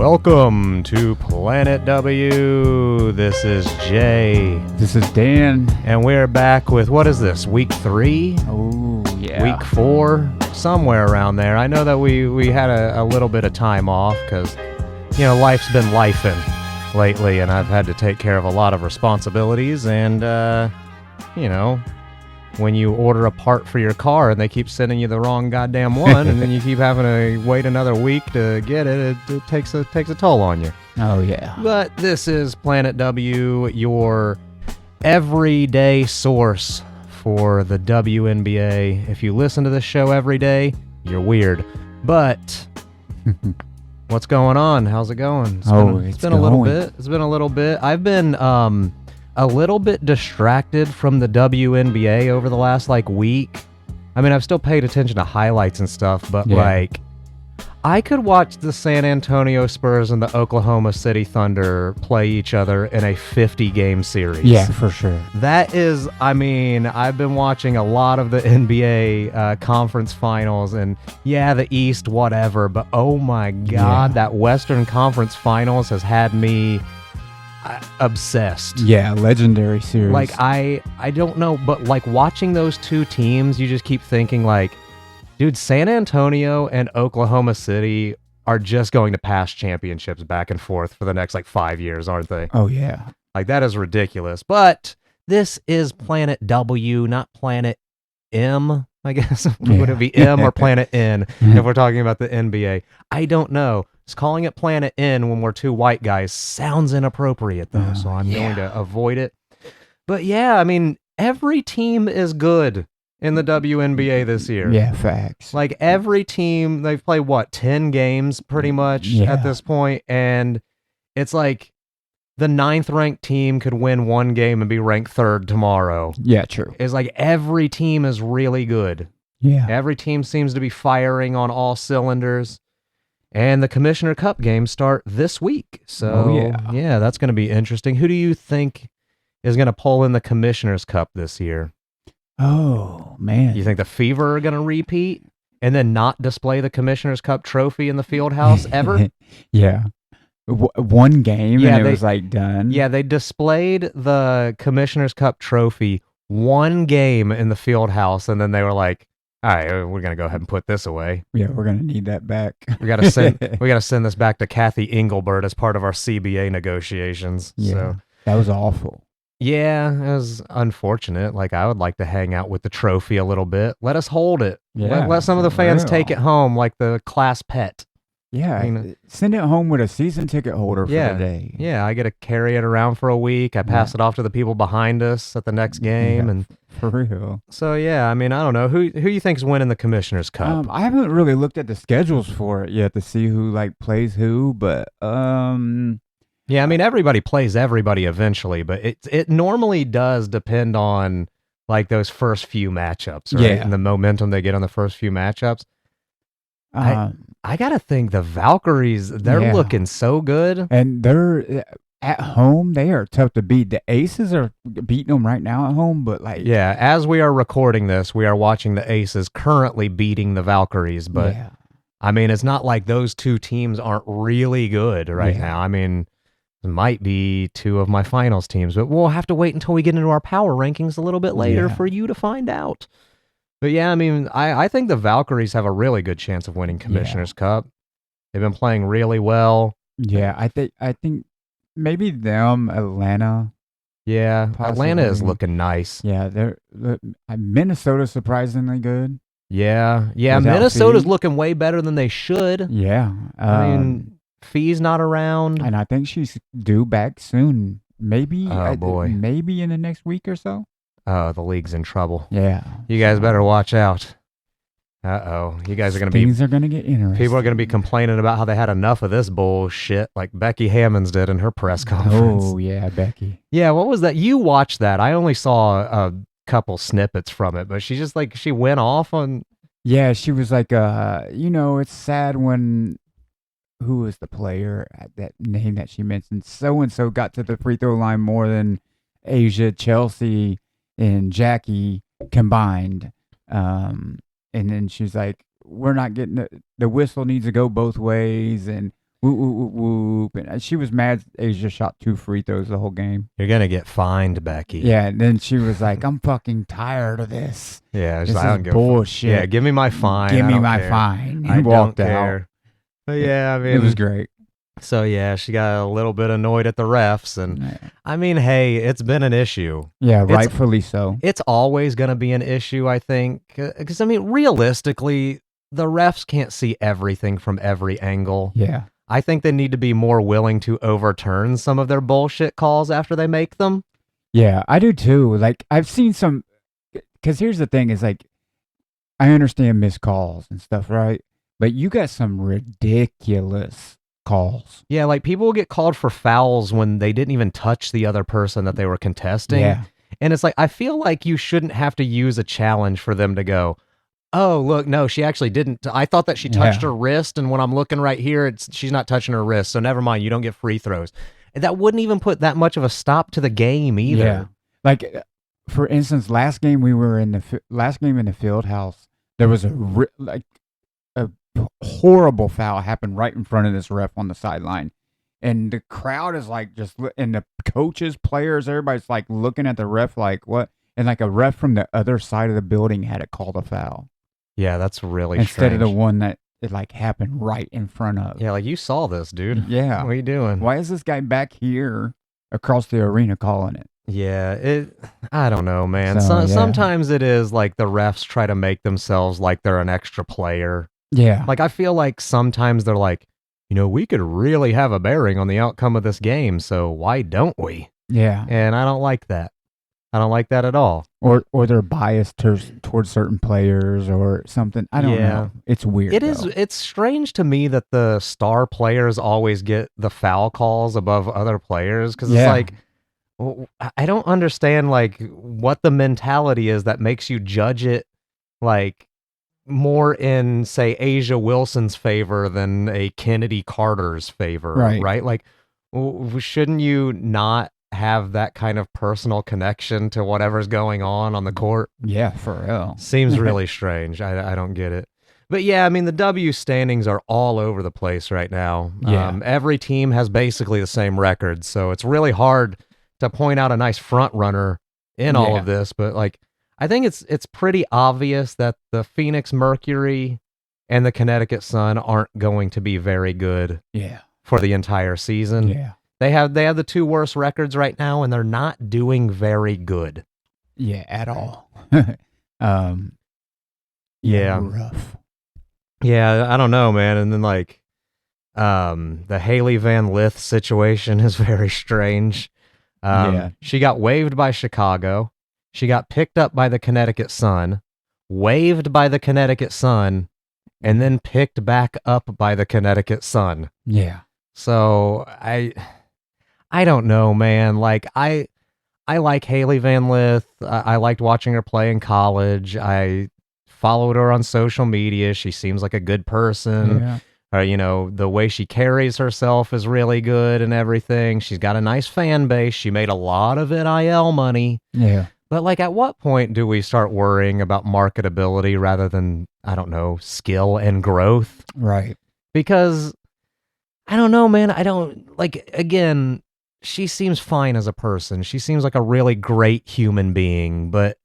Welcome to Planet W. This is Jay. This is Dan. And we're back with, what is this, week 3? Oh, yeah. Week 4? Somewhere around there. I know that we had a little bit of time off because, you know, life's been lifing lately and I've had to take care of a lot of responsibilities and, you know, when you order a part for your car and they keep sending you the wrong goddamn one and then you keep having to wait another week to get it, it takes a toll on you. Oh, yeah. But this is Planet W, your everyday source for the WNBA. If you listen to this show every day, you're weird. But what's going on? How's it going? It's been a little bit. It's been a little bit. I've been a little bit distracted from the WNBA over the last week. I mean, I've still paid attention to highlights and stuff, but I could watch the San Antonio Spurs and the Oklahoma City Thunder play each other in a 50-game series. Yeah, for sure. That is, I mean, I've been watching a lot of the NBA conference finals, and yeah, the East, whatever, but oh my God, that Western Conference Finals has had me obsessed. Yeah, legendary series. I don't know, but watching those two teams, you just keep thinking dude, San Antonio and Oklahoma City are just going to pass championships back and forth for the next 5 years, aren't they? Oh, yeah. That is ridiculous. But this is Planet W, not Planet M, I guess. Would it be M or Planet N if we're talking about the NBA? I don't know. Just calling it Planet N when we're two white guys sounds inappropriate, though, so I'm going to avoid it. But yeah, I mean, every team is good in the WNBA this year. Yeah, facts. Every team, they've played, 10 games pretty much at this point, and it's the 9th-ranked team could win one game and be ranked 3rd tomorrow. Yeah, true. It's every team is really good. Yeah. Every team seems to be firing on all cylinders. And the Commissioner Cup games start this week. So, yeah, that's going to be interesting. Who do you think is going to pull in the Commissioner's Cup this year? Oh, man. You think the Fever are going to repeat and then not display the Commissioner's Cup trophy in the field house ever? Yeah. One game and it was done. Yeah, they displayed the Commissioner's Cup trophy one game in the field house and then they were like, all right, we're gonna go ahead and put this away. Yeah, we're gonna need that back. We gotta send this back to Kathy Engelbert as part of our CBA negotiations. Yeah, so that was awful. Yeah, it was unfortunate. I would like to hang out with the trophy a little bit. Let us hold it. Yeah, let some of the fans take it home like the class pet. Yeah, send it home with a season ticket holder for the day. Yeah, I get to carry it around for a week. I pass it off to the people behind us at the next game, and for real. So yeah, I mean, I don't know who you think's winning the Commissioner's Cup. I haven't really looked at the schedules for it yet to see who plays who, but yeah, I mean, everybody plays everybody eventually, but it normally does depend on those first few matchups, right? And the momentum they get on the first few matchups. I gotta think the Valkyries, they're looking so good. And they're at home, they are tough to beat. The Aces are beating them right now at home, but yeah, as we are recording this, we are watching the Aces currently beating the Valkyries, but I mean, it's not like those two teams aren't really good right now. I mean, it might be two of my finals teams, but we'll have to wait until we get into our power rankings a little bit later for you to find out. But yeah, I mean, I think the Valkyries have a really good chance of winning Commissioner's Cup. They've been playing really well. Yeah, I think maybe them, Atlanta. Yeah, possibly. Atlanta is looking nice. Yeah, Minnesota's surprisingly good. Yeah, Minnesota's looking way better than they should. Yeah. I mean, Fee's not around. And I think she's due back soon. Maybe, boy. Maybe in the next week or so. Oh, the league's in trouble. Yeah. You guys better watch out. Uh-oh. You guys are going to be... Things are going to get interesting. People are going to be complaining about how they had enough of this bullshit like Becky Hammonds did in her press conference. Oh, yeah, Becky. Yeah, what was that? You watched that. I only saw a couple snippets from it, but she just she went off on... Yeah, she was it's sad when... Who was the player, that name that she mentioned? So-and-so got to the free throw line more than Asia, Chelsea, and Jackie combined. And then she's like, we're not getting the whistle needs to go both ways. And Whoop, whoop, whoop, whoop. And she was mad Asia shot 2 free throws the whole game. You're going to get fined, Becky. Yeah, and then she was like, I'm fucking tired of this. Yeah, This I don't is give bullshit. Yeah, give me my fine. Give I me don't my care. fine. I And don't walked care. out. But yeah, I mean, It was great. So yeah, she got a little bit annoyed at the refs, and I mean, hey, it's been an issue. Yeah, rightfully so. It's always going to be an issue, I think, because I mean, realistically, the refs can't see everything from every angle. Yeah. I think they need to be more willing to overturn some of their bullshit calls after they make them. Yeah, I do too. Like, I've seen some, because here's the thing is like, I understand missed calls and stuff, right? But you got some ridiculous calls. Yeah, like people will get called for fouls when they didn't even touch the other person that they were contesting. Yeah. And it's like, I feel like you shouldn't have to use a challenge for them to go, oh, look, no, she actually didn't. I thought that she touched her wrist, and when I'm looking right here, she's not touching her wrist, so never mind, you don't get free throws. That wouldn't even put that much of a stop to the game either. Yeah. Like, for instance, last game in the field house, there was a horrible foul happened right in front of this ref on the sideline. And the crowd is like and the coaches, players, everybody's like looking at the ref like, what? And like a ref from the other side of the building had it called a foul. Yeah, that's really Instead strange. of the one that it like happened right in front of. Yeah, like you saw this, dude. Yeah. What are you doing? Why is this guy back here across the arena calling it? Yeah, I don't know, man. So, yeah. Sometimes it is like the refs try to make themselves like they're an extra player. Yeah. Like I feel like sometimes they're like, you know, we could really have a bearing on the outcome of this game, so why don't we? Yeah. And I don't like that. I don't like that at all. Or they're biased towards certain players or something. I don't know. It's weird. It's strange to me that the star players always get the foul calls above other players, because it's like, I don't understand like what the mentality is that makes you judge it like more in, say, Asia Wilson's favor than a Kennedy Carter's favor, right? Like, shouldn't you not have that kind of personal connection to whatever's going on the court? Yeah, for real. Seems really strange. I don't get it. But yeah, I mean, the W standings are all over the place right now. Yeah. Every team has basically the same record, so it's really hard to point out a nice front runner in all of this. But like, I think it's pretty obvious that the Phoenix Mercury and the Connecticut Sun aren't going to be very good for the entire season. Yeah. They have the two worst records right now, and they're not doing very good. Yeah, at all. Rough. Yeah, I don't know, man. And then like, the Haley Van Lith situation is very strange. She got waived by Chicago. She got picked up by the Connecticut Sun, waived by the Connecticut Sun, and then picked back up by the Connecticut Sun. Yeah. So I don't know, man. Like I like Haley Van Lith. I liked watching her play in college. I followed her on social media. She seems like a good person. Yeah. You know, the way she carries herself is really good and everything. She's got a nice fan base. She made a lot of NIL money. Yeah. But like, at what point do we start worrying about marketability rather than, I don't know, skill and growth? Right. Because I don't know, man. I don't like, again, she seems fine as a person. She seems like a really great human being, but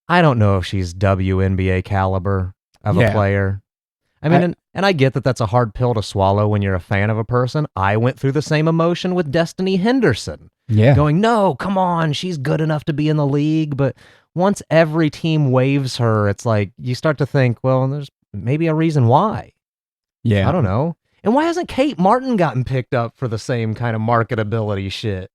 I don't know if she's WNBA caliber of a player. I mean, and I get that that's a hard pill to swallow when you're a fan of a person. I went through the same emotion with Destiny Henderson. Yeah. Going, no, come on, she's good enough to be in the league. But once every team waives her, it's like you start to think, well, there's maybe a reason why. Yeah. I don't know. And why hasn't Kate Martin gotten picked up for the same kind of marketability shit?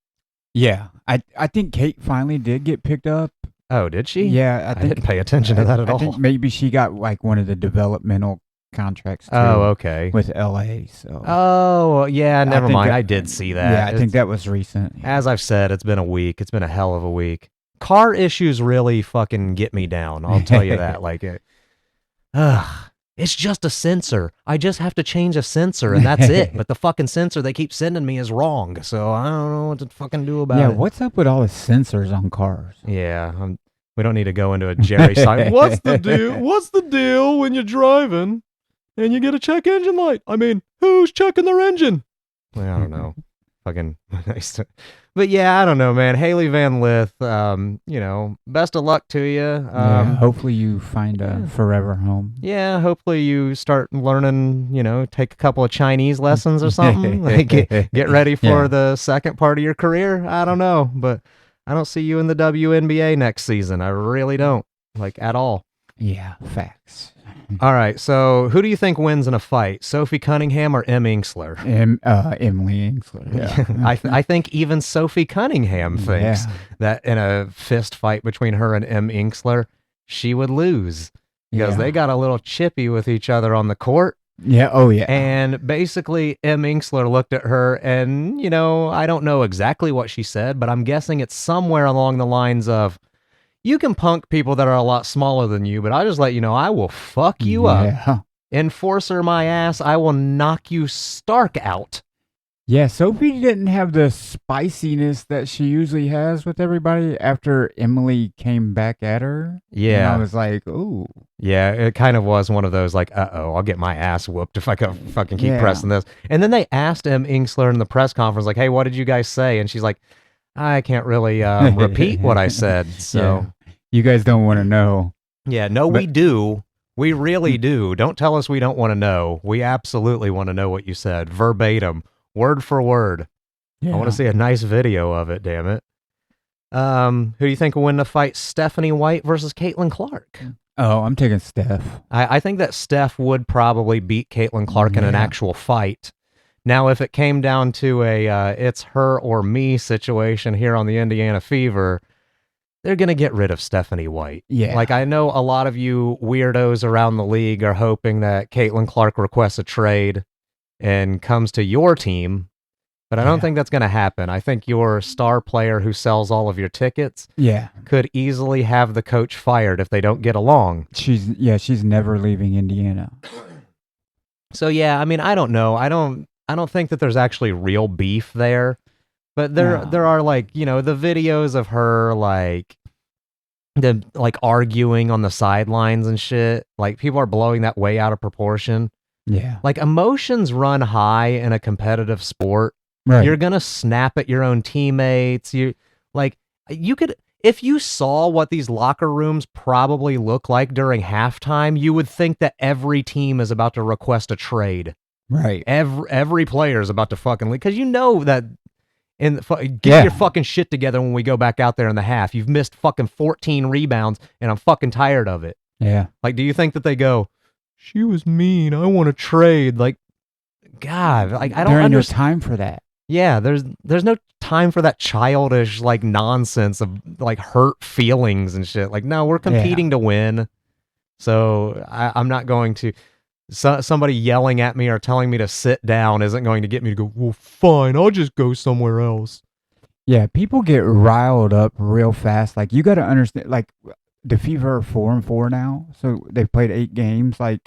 Yeah. I think Kate finally did get picked up. Oh, did she? Yeah. I didn't pay attention to that at all. I think maybe she got like one of the developmental contracts too. Oh, okay. With LA. So. Oh, yeah, never mind. I did see that. Yeah, I think that was recent. As I've said, it's been a week. It's been a hell of a week. Car issues really fucking get me down. I'll tell you that. Like, it's just a sensor. I just have to change a sensor and that's it. But the fucking sensor they keep sending me is wrong. So I don't know what to fucking do about it. Yeah, what's up with all the sensors on cars? Yeah, we don't need to go into a Jerry side. What's the deal? What's the deal when you're driving and you get a check engine light? I mean, who's checking their engine? Like, I don't know. Fucking nice. But yeah, I don't know, man. Haley Van Lith, best of luck to you. Hopefully you find a forever home. Yeah, hopefully you start learning, take a couple of Chinese lessons or something. Like get ready for the second part of your career. I don't know, but I don't see you in the WNBA next season. I really don't, like, at all. Yeah, facts. All right, so who do you think wins in a fight, Sophie Cunningham or Em Ingsler? Emily Ingsler. Yeah. I think even Sophie Cunningham thinks that in a fist fight between her and Em Ingsler, she would lose because they got a little chippy with each other on the court. Yeah. Oh, yeah. And basically, Em Ingsler looked at her and, I don't know exactly what she said, but I'm guessing it's somewhere along the lines of, you can punk people that are a lot smaller than you, but I'll just let you know I will fuck you up. Enforcer my ass, I will knock you stark out. Yeah, Sophie didn't have the spiciness that she usually has with everybody after Emily came back at her. Yeah. And I was like, ooh. Yeah, it kind of was one of those like, I'll get my ass whooped if I fucking keep pressing this. And then they asked Em Ingsler in the press conference, like, hey, what did you guys say? And she's like, I can't really repeat what I said. So you guys don't want to know. Yeah, no, we do. We really do. Don't tell us we don't want to know. We absolutely want to know what you said, verbatim, word for word. Yeah. I want to see a nice video of it, damn it. Who do you think will win the fight, Stephanie White versus Caitlin Clark? Oh, I'm taking Steph. I think that Steph would probably beat Caitlin Clark in an actual fight. Now, if it came down to a it's her or me situation here on the Indiana Fever, they're going to get rid of Stephanie White. Yeah. Like, I know a lot of you weirdos around the league are hoping that Caitlin Clark requests a trade and comes to your team, but I don't think that's going to happen. I think your star player who sells all of your tickets could easily have the coach fired if they don't get along. She's never leaving Indiana. So, yeah, I mean, I don't know. I don't think that there's actually real beef there, but there are like, the videos of her like arguing on the sidelines and shit. Like, people are blowing that way out of proportion. Yeah. Like, emotions run high in a competitive sport. Right. You're going to snap at your own teammates. If you saw what these locker rooms probably look like during halftime, you would think that every team is about to request a trade. Right. Every player is about to fucking leave. Because you know that get your fucking shit together when we go back out there in the half. You've missed fucking 14 rebounds, and I'm fucking tired of it. Yeah. Like, do you think that they go, she was mean, I want to trade? Like, God, like, I don't understand. There ain't no time for that. Yeah, there's no time for that childish, like, nonsense of, like, hurt feelings and shit. Like, no, we're competing to win. So I'm not going to... somebody yelling at me or telling me to sit down isn't going to get me to go, well, fine, I'll just go somewhere else. Yeah, people get riled up real fast. Like, you got to understand, like, the Fever are 4-4 now, so they've played 8 games. Like,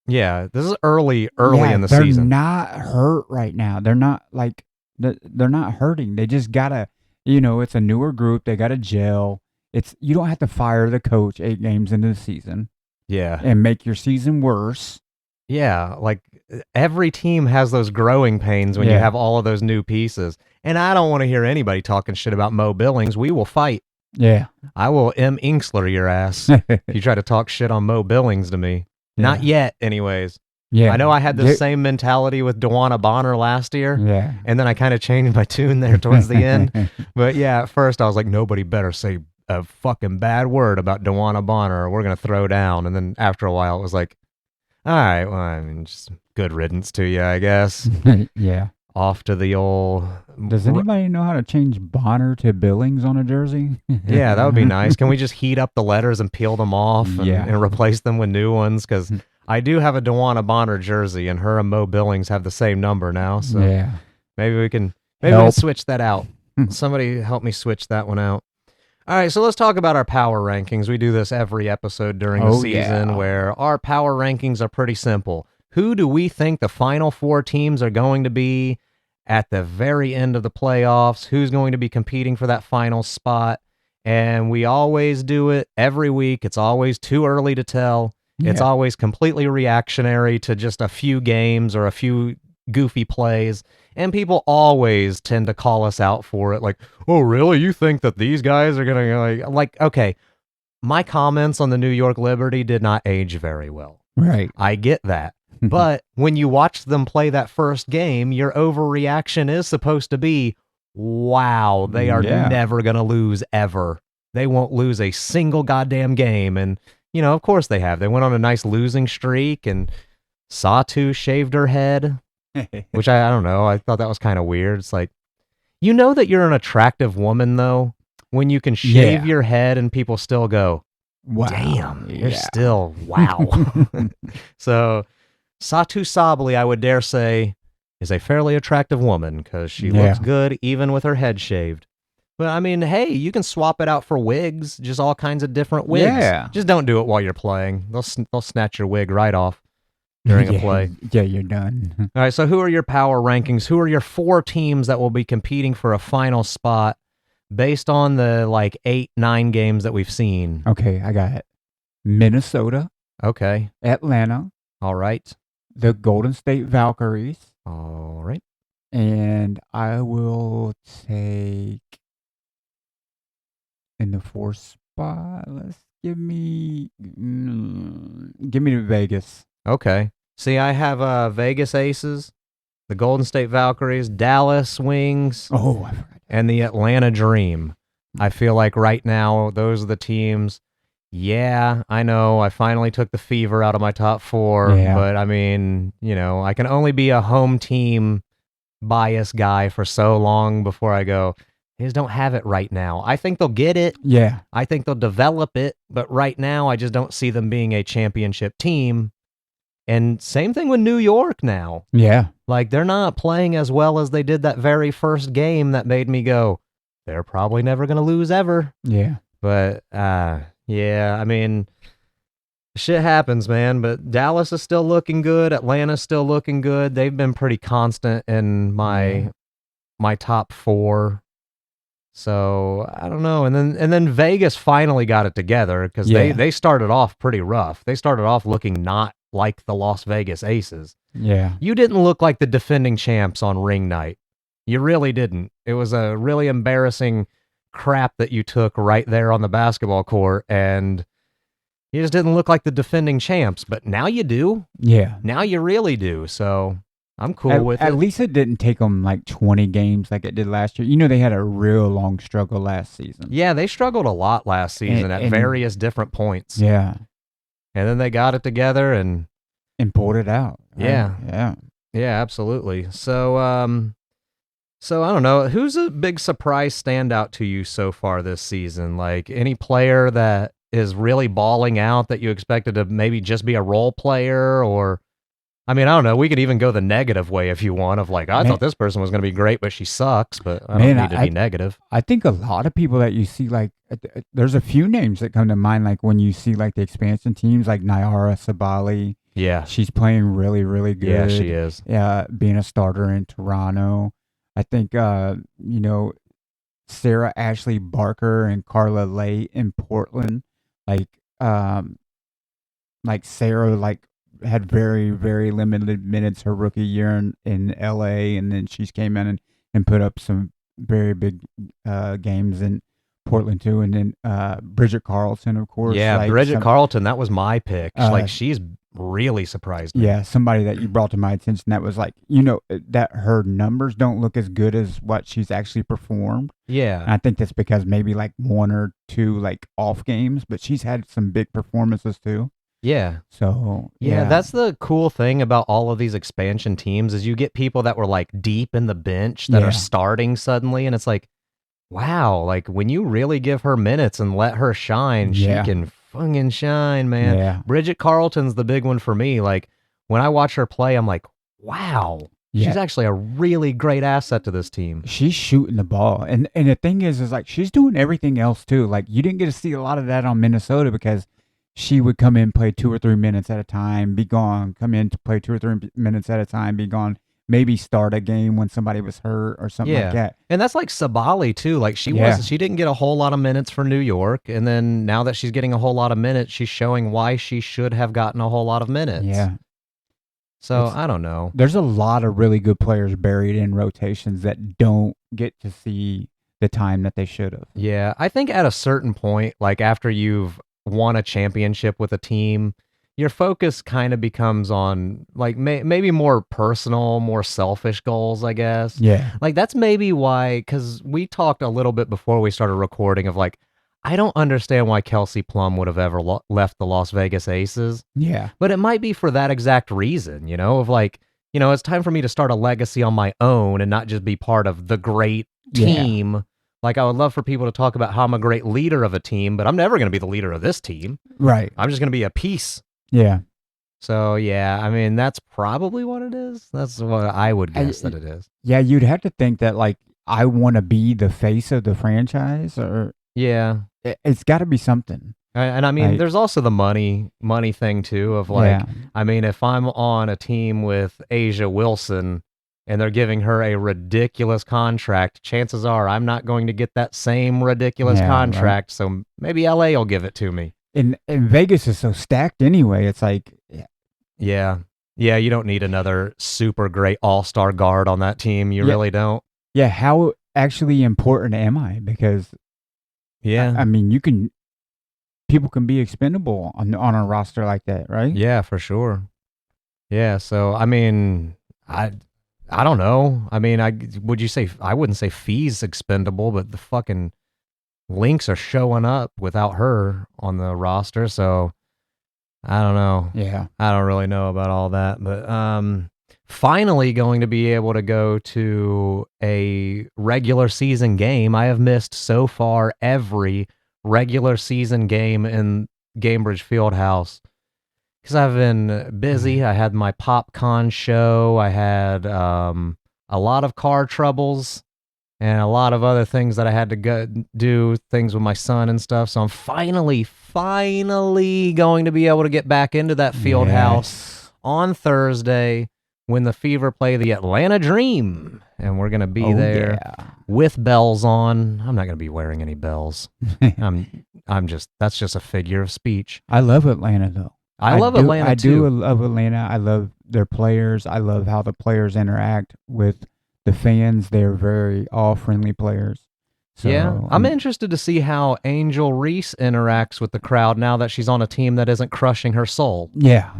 yeah, this is early in the season. They're not hurt right now. They're not, like, they're not hurting. They just got to, it's a newer group. They got to gel. You don't have to fire the coach 8 games into the season. Yeah. And make your season worse. Yeah, like, every team has those growing pains when you have all of those new pieces. And I don't want to hear anybody talking shit about Mo Billings. We will fight. Yeah. I will Em Ingsler your ass if you try to talk shit on Mo Billings to me. Not yet, anyways. Yeah. I know I had the same mentality with Dewana Bonner last year. Yeah. And then I kind of changed my tune there towards the end. But yeah, at first I was like, nobody better say a fucking bad word about Dewana Bonner or we're going to throw down. And then after a while it was like, all right, well, I mean, just good riddance to you, I guess. Yeah. Off to the old... Does anybody know how to change Bonner to Billings on a jersey? Yeah, that would be nice. Can we just heat up the letters and peel them off and replace them with new ones? Because I do have a Dewana Bonner jersey, and her and Mo Billings have the same number now. So maybe we can switch that out. Somebody help me switch that one out. All right, so let's talk about our power rankings. We do this every episode during the season where our power rankings are pretty simple. Who do we think the final 4 teams are going to be at the very end of the playoffs? Who's going to be competing for that final spot? And we always do it every week. It's always too early to tell. Yeah. It's always completely reactionary to just a few games or a few goofy plays, and people always tend to call us out for it. Like, oh, really? You think that these guys are going to, like, okay, my comments on the New York Liberty did not age very well. Right. I get that. But when you watch them play that first game, your overreaction is supposed to be, wow, they are never going to lose ever. They won't lose a single goddamn game. And, of course they have. They went on a nice losing streak, and Satu shaved her head, which I don't know. I thought that was kind of weird. It's like, you know that you're an attractive woman, though, when you can shave your head and people still go, wow, damn, you're still, wow. So Satu Sabali, I would dare say, is a fairly attractive woman because she looks good even with her head shaved. But I mean, hey, you can swap it out for wigs, just all kinds of different wigs. Yeah. Just don't do it while you're playing. They'll snatch your wig right off during a play. Yeah, you're done. All right, so who are your power rankings? Who are your 4 teams that will be competing for a final spot based on the 8-9 games that we've seen? Okay, I got it. Minnesota. Okay. Atlanta. All right. The Golden State Valkyries. All right. And I will take in the 4th spot. Let's give me to Vegas. Okay. See, I have Vegas Aces, the Golden State Valkyries, Dallas Wings, Oh, I forgot. and the Atlanta Dream. I feel like right now those are the teams. Yeah, I know. I finally took the Fever out of my top 4, but I mean, I can only be a home team bias guy for so long before I go, they just don't have it right now. I think they'll get it. Yeah. I think they'll develop it, but right now I just don't see them being a championship team. And same thing with New York now. Yeah. Like, they're not playing as well as they did that very first game that made me go, they're probably never going to lose ever. Yeah. But, yeah, I mean, shit happens, man. But Dallas is still looking good. Atlanta's still looking good. They've been pretty constant in my top 4. So I don't know. And then Vegas finally got it together because they started off pretty rough. They started off looking not like the Las Vegas Aces. Yeah. You didn't look like the defending champs on ring night. You really didn't. It was a really embarrassing crap that you took right there on the basketball court, and you just didn't look like the defending champs. But now you do. Yeah. Now you really do. So I'm cool with it. At least it didn't take them 20 games like it did last year. They had a real long struggle last season. Yeah, they struggled a lot last season at various different points. Yeah. And then they got it together and pulled it out. Yeah. Yeah. Yeah, absolutely. So I don't know, who's a big surprise standout to you so far this season? Like any player that is really balling out that you expected to maybe just be a role player, or I mean, I don't know. We could even go the negative way if you want, of I thought this person was going to be great, but she sucks, but I don't need to be negative. I think a lot of people that you see, there's a few names that come to mind, when you see, the expansion teams, like Nyara Sabali. Yeah. She's playing really, really good. Yeah, she is. Yeah, being a starter in Toronto. I think, Sarah Ashley Barker and Carla Lay in Portland. Sarah, had very, very limited minutes her rookie year in LA, and then she came in and put up some very big games in Portland too. And then Bridget Carlton, of course. Yeah, Bridget Carlton, that was my pick. She's really surprised me. Yeah, somebody that you brought to my attention that was that her numbers don't look as good as what she's actually performed. Yeah. And I think that's because maybe 1 or 2 off games, but she's had some big performances too. Yeah. So, yeah, that's the cool thing about all of these expansion teams is you get people that were deep in the bench that are starting suddenly, and it's wow, when you really give her minutes and let her shine, she can fucking shine, man. Yeah. Bridget Carlton's the big one for me. When I watch her play, I'm like, wow, she's actually a really great asset to this team. She's shooting the ball. And the thing is she's doing everything else too. You didn't get to see a lot of that on Minnesota because she would come in, play 2 or 3 minutes at a time, be gone, come in to play 2 or 3 minutes at a time, be gone, maybe start a game when somebody was hurt or something like that. And that's like Sabali too. She didn't get a whole lot of minutes for New York, and then now that she's getting a whole lot of minutes, she's showing why she should have gotten a whole lot of minutes. Yeah. So It's I don't know. There's a lot of really good players buried in rotations that don't get to see the time that they should have. Yeah, I think at a certain point, like after you've won a championship with a team, your focus kind of becomes on like maybe more personal, more selfish goals, I guess. Yeah. Like that's maybe why, because we talked a little bit before we started recording of like, I don't understand why Kelsey Plum would have ever left the Las Vegas Aces, Yeah. but it might be for that exact reason, of like, it's time for me to start a legacy on my own and not just be part of the great Yeah. team. Like, I would love for people to talk about how I'm a great leader of a team, but I'm never going to be the leader of this team. Right. I'm just going to be a piece. Yeah. So, yeah, I mean, that's probably what it is. That's what I would guess that it is. Yeah, you'd have to think that, like, I want to be the face of the franchise, or Yeah. it's got to be something. And I mean, Like, there's also the money thing too of like, yeah. I mean, if I'm on a team with Asia Wilson and they're giving her a ridiculous contract, chances are I'm not going to get that same ridiculous Yeah, contract. So maybe LA will give it to me. And Vegas is so stacked anyway. It's like, Yeah. Yeah, you don't need another super great all-star guard on that team. You really don't. yeah, how actually important am I? Because, Yeah. I mean, people can be expendable on a roster like that, right? Yeah, for sure. Yeah, so I mean, I don't know. I mean, I wouldn't say Fee's expendable, but the fucking Lynx are showing up without her on the roster, so I don't know. Yeah. I don't really know about all that, but finally going to be able to go to a regular season game. I have missed so far every regular season game in Gamebridge Fieldhouse because I've been busy. I had my PopCon show. I had a lot of car troubles and a lot of other things that I had to go do, things with my son and stuff. So I'm finally going to be able to get back into that field house on Thursday when the Fever play the Atlanta Dream. And we're going to be there with bells on. I'm not going to be wearing any bells. That's just a figure of speech. I love Atlanta though. I love Atlanta too. I do love Atlanta. I love their players. I love how the players interact with the fans. They're very all friendly players. So, yeah, I'm interested to see how Angel Reese interacts with the crowd now that she's on a team that isn't crushing her soul. Yeah.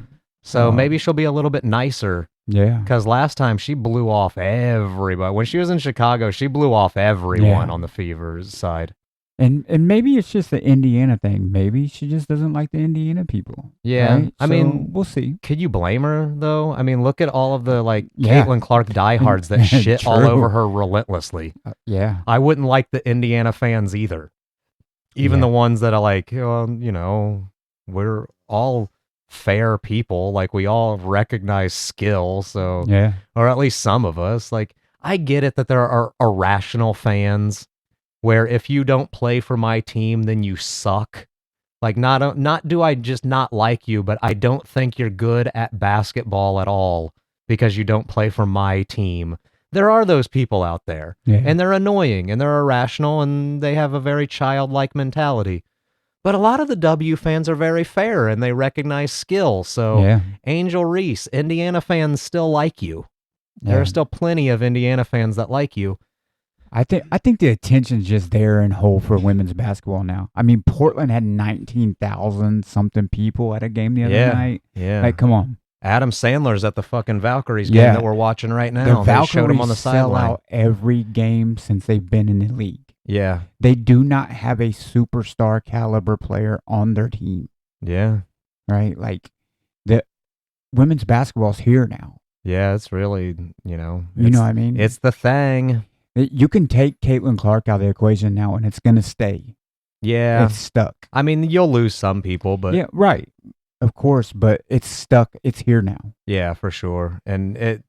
So maybe she'll be a little bit nicer. Yeah. Because last time she blew off everybody. When she was in Chicago, she blew off everyone on the Fever's side. And maybe it's just the Indiana thing. Maybe she just doesn't like the Indiana people. Yeah. Right? I mean, we'll see. Could you blame her, though? I mean, look at all of the, Caitlin Clark diehards that shit all over her relentlessly. Yeah. I wouldn't like the Indiana fans either. Even the ones that are like, we're all fair people. Like, we all recognize skill. So, or at least some of us. Like, I get it that there are irrational fans where if you don't play for my team, then you suck. Like, not do I just not like you, but I don't think you're good at basketball at all because you don't play for my team. There are those people out there, and they're annoying, and they're irrational, and they have a very childlike mentality. But a lot of the W fans are very fair, and they recognize skill. So, Angel Reese, Indiana fans still like you. There are still plenty of Indiana fans that like you. I think the attention's just there in whole for women's basketball now. I mean, Portland had 19,000 something people at a game the other night. Yeah. Like, come on. Adam Sandler's at the fucking Valkyries game that we're watching right now. The Valkyries showed him on the sell sideline. out every game since they've been in the league. Yeah. They do not have a superstar caliber player on their team. Yeah. Right? Like, the women's basketball's here now. Yeah, it's really, you know what I mean? It's the thing. You can take Caitlin Clark out of the equation now, and it's going to stay. Yeah. It's stuck. I mean, you'll lose some people, but... Yeah, right. Of course, but it's stuck. It's here now. Yeah, for sure. And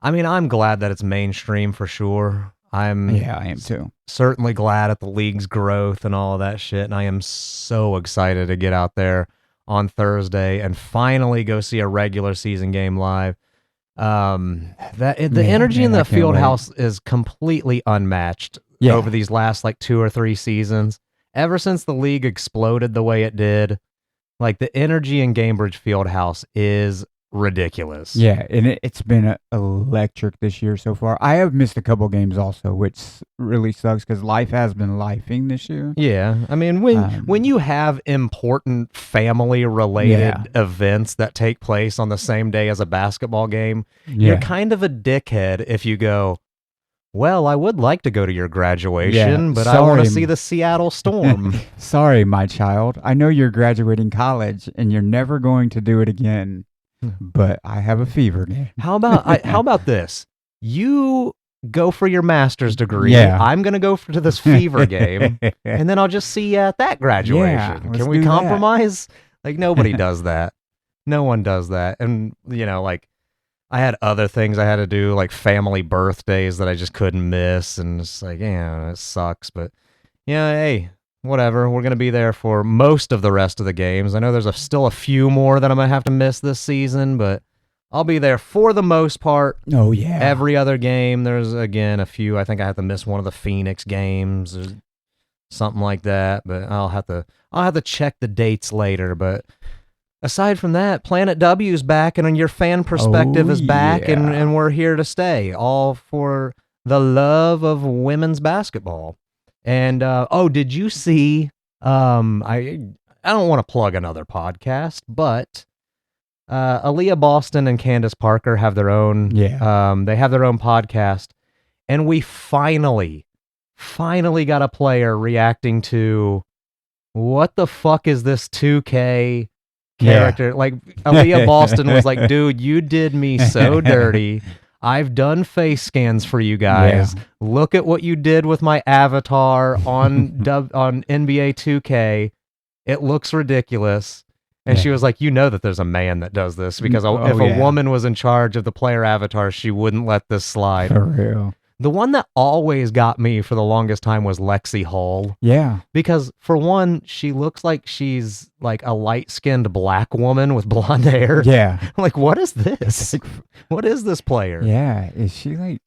I'm glad that it's mainstream for sure. I am too. Certainly glad at the league's growth and all of that shit, and I am so excited to get out there on Thursday and finally go see a regular season game live. The energy in the field house is completely unmatched over these last 2 or 3 seasons. Ever since the league exploded the way it did, like the energy in Gamebridge Fieldhouse is ridiculous. Yeah, and it's been electric this year so far. I have missed a couple games also, which really sucks because life has been lifing this year. Yeah, I mean, when you have important family-related events that take place on the same day as a basketball game, you're kind of a dickhead if you go, well, I would like to go to your graduation, but I want to see the Seattle Storm. Sorry, my child. I know you're graduating college and you're never going to do it again. But I have a fever game. How about this? You go for your master's degree. Yeah. I'm going to go to this fever game, and then I'll just see you at that graduation. Yeah, Can we compromise? Like, nobody does that. No one does that. And, like, I had other things I had to do, like family birthdays that I just couldn't miss, and it's like, it sucks. But, hey, whatever. We're going to be there for most of the rest of the games. I know there's still a few more that I'm going to have to miss this season, but I'll be there for the most part. Oh, yeah. Every other game, there's, again, a few. I think I have to miss one of the Phoenix games or something like that, but I'll have to check the dates later. But aside from that, Planet W's back, and your fan perspective is back, and we're here to stay, all for the love of women's basketball. And did you see? I don't want to plug another podcast, but Aaliyah Boston and Candace Parker have their own. They have their own podcast, and we finally got a player reacting to what the fuck is this 2K character? Like Aaliyah Boston was like, dude, you did me so dirty. I've done face scans for you guys. Yeah. Look at what you did with my avatar on on NBA 2K. It looks ridiculous. And she was like, that there's a man that does this, because if a woman was in charge of the player avatar, she wouldn't let this slide. For real. The one that always got me for the longest time was Lexi Hall. Yeah. Because, for one, she looks like she's like a light-skinned black woman with blonde hair. Yeah. Like, what is this? What is this player? Yeah. Is she like...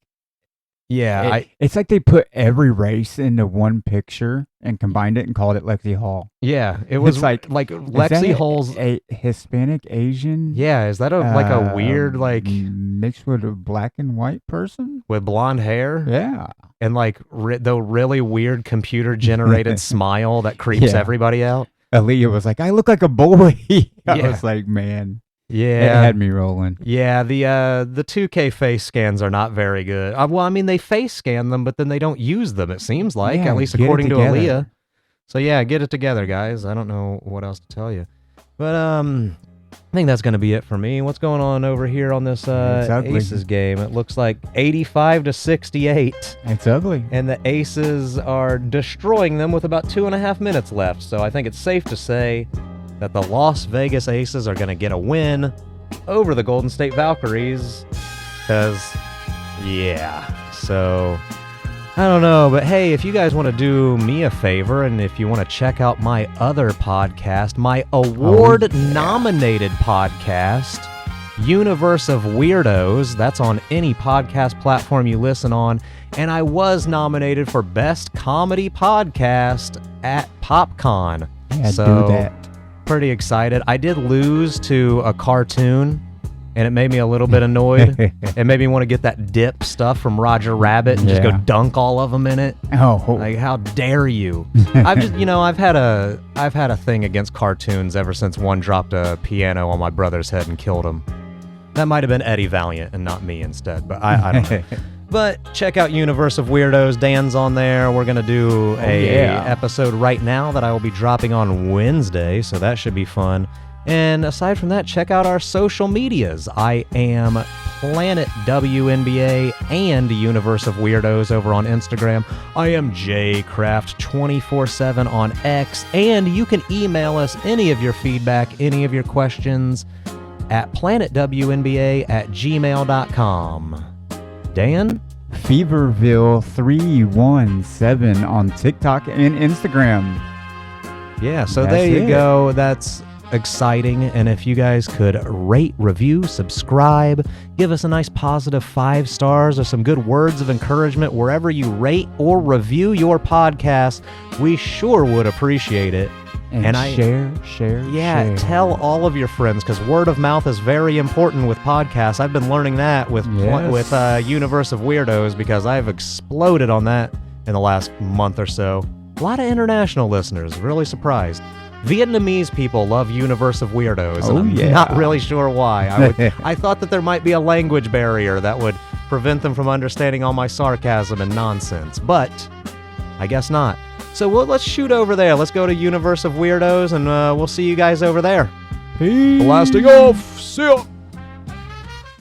Yeah. It's like they put every race into one picture and combined it and called it Lexi Hall. Yeah. It was like Lexi Hall's... a Hispanic, Asian? Yeah. Is that a weird, like... mixed with a black and white person? With blonde hair? Yeah. And like the really weird computer-generated smile that creeps everybody out? Aaliyah was like, I look like a boy. I was like, man. Yeah. It had me rolling. Yeah, the 2K face scans are not very good. Well, I mean, they face scan them, but then they don't use them, it seems like, at least according to Aaliyah. So yeah, get it together, guys. I don't know what else to tell you. But I think that's going to be it for me. What's going on over here on this Aces game? It looks like 85-68. It's ugly. And the Aces are destroying them with about 2.5 minutes left. So I think it's safe to say that the Las Vegas Aces are going to get a win over the Golden State Valkyries. Because, so I don't know. But hey, if you guys want to do me a favor, and if you want to check out my other podcast, my award-nominated podcast, Universe of Weirdos, that's on any podcast platform you listen on. And I was nominated for Best Comedy Podcast at PopCon. Yeah, so, do that. Pretty excited. I did lose to a cartoon, and it made me a little bit annoyed. It made me want to get that dip stuff from Roger Rabbit and just go dunk all of them in it. Oh, like, how dare you? I've just, I've had a thing against cartoons ever since one dropped a piano on my brother's head and killed him. That might have been Eddie Valiant and not me instead, but I don't know. But check out Universe of Weirdos. Dan's on there. We're going to do a episode right now that I will be dropping on Wednesday, so that should be fun. And aside from that, check out our social medias. I am Planet WNBA and Universe of Weirdos over on Instagram. I am JCraft247 on X. And you can email us any of your feedback, any of your questions at planetwnba@gmail.com. Dan? Feverville317 on TikTok and Instagram. Yeah, so there you go. That's exciting. And if you guys could rate, review, subscribe, give us a nice positive 5 stars or some good words of encouragement wherever you rate or review your podcast, we sure would appreciate it. And share. Yeah, tell all of your friends, because word of mouth is very important with podcasts. I've been learning that with Universe of Weirdos, because I've exploded on that in the last month or so. A lot of international listeners, really surprised. Vietnamese people love Universe of Weirdos, and I'm not really sure why. I thought that there might be a language barrier that would prevent them from understanding all my sarcasm and nonsense, but I guess not. So let's shoot over there. Let's go to Universe of Weirdos, and we'll see you guys over there. Peace. Blasting off. See ya.